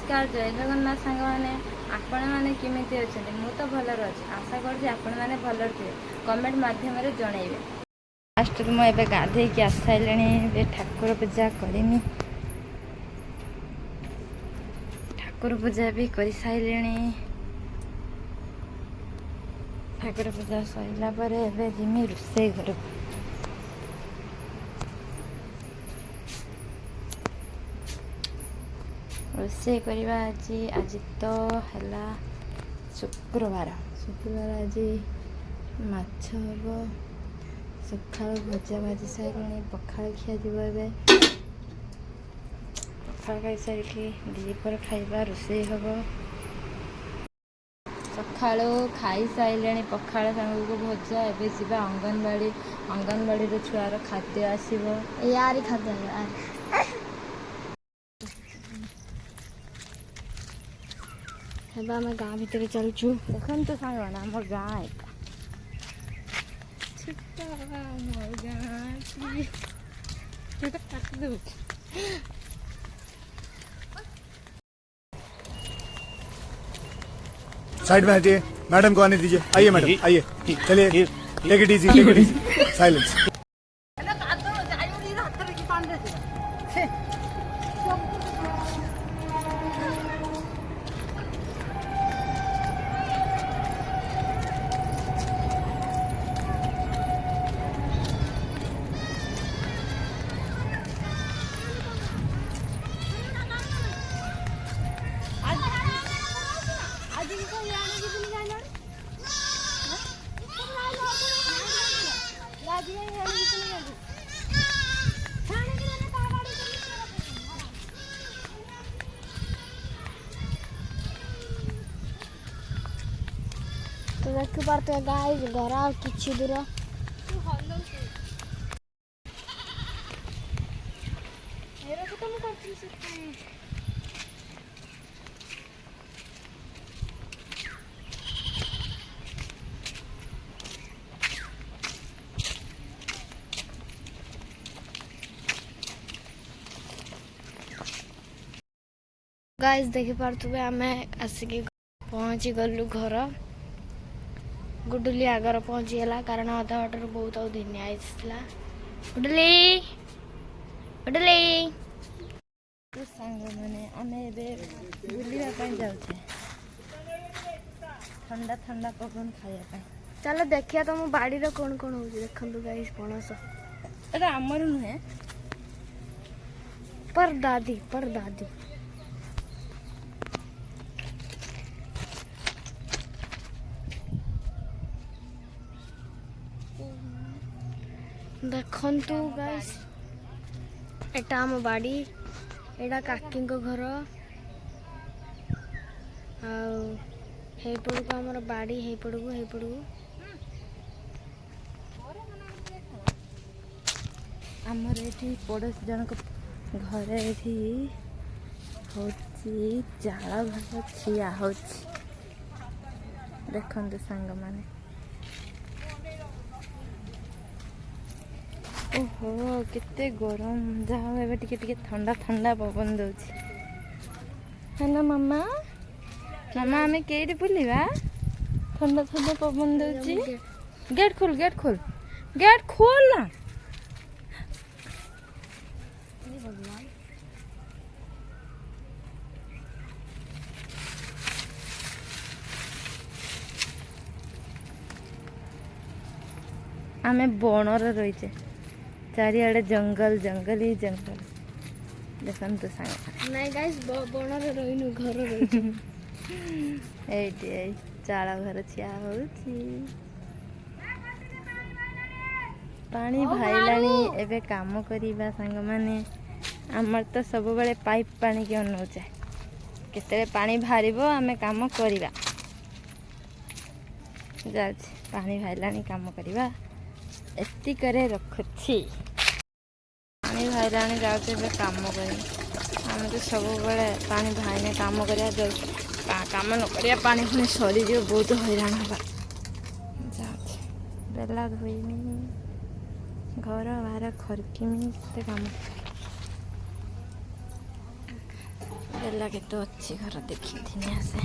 नमस्कार जय जगन्नाथ सांग मैंने आपण मैंने केमिति अच्छे मु तो भलर अच्छे आशा कर आपण मैंने भलर थे कमेंट माध्यम जनइबे। लास्ट मुझे गाधे की आस सारे ठाकुर पूजा करनी ठाकुर पूजा भी कर सारे ठाकुर पूजा सरला जिमी रोषे घर रोषे करवा आज तो है शुक्रवार आज माछ हम सका भजा भाजी सारे पखाड़ खिया पखाड़ खाई सारी दीपर खाइबा रोषे हम सका खाई सारे पखाड़ सांग को भजा एवं जा अंगनवाड़ी छुआर खाद्य आसो यार खाद्य आम गाँ भितर चलचु देखन तो सांग आम गाँ साइड में हटिए, मैडम को आने दीजिए। आइए मैडम, आइए, चलिए, टेक इट इजी, साइलेंस। तो देख पारे गाय घर कि दूर गाइस देखी पारे आम आसिक पहुँची गलु घर गुडुली आगर पहुँचीगला कारण अधा बाटर बहुत आउ दिनिया आईला गुडुली गुडुली तो सांग मैंने आम बुलवाई जाऊे ठंडा ठंडा पवन खाया चलो देखिए तुम बाड़ी कौन कौन हो देखु गाइस पणस एटा आमर नुहे पर दादी देखंतु गाइस एटा आम बाड़ी एटा काकी घर आईपड़क आमर बाड़ी हेपड़क आमर ये पड़ोसी जनक घर ये जाल भाग छिया हो देखते सांग मैंने ओहो केते गरम जहाँ एवं टिके ठंडा ठंडा पवन दौर है ना मामा मामा आम कई बुलवा ठंडा ठंडा पवन दौर गेट खोल ना आमे बनर रहीचे चारिआडे जंगल जंगल ही जंगल देखन तो सांग नहीं गाइस बनर रहीनु घर रही चाल घर छिया हो पानी भाईलानी एबे काम करिबा सांग माने आमर तो सब बेले पाइप पानी के अनौचे केते पानी भारिबो आमे काम करिबा जाछ पानी भाईलानी काम करिबा एति करे रखुछि पानी भाईलानी जाउते बे काम करी आमे तो सब बेले पानी भाईने काम करिया जो काम न करिया पानी पुणी सरी जो बहुत हैरान हबा जाछ बेला धोइनी घर बाहर खरकिमी ते काम ବେଲା କେତେ ଅଛି ଘର ଦେଖିଥିନି ଆସେ।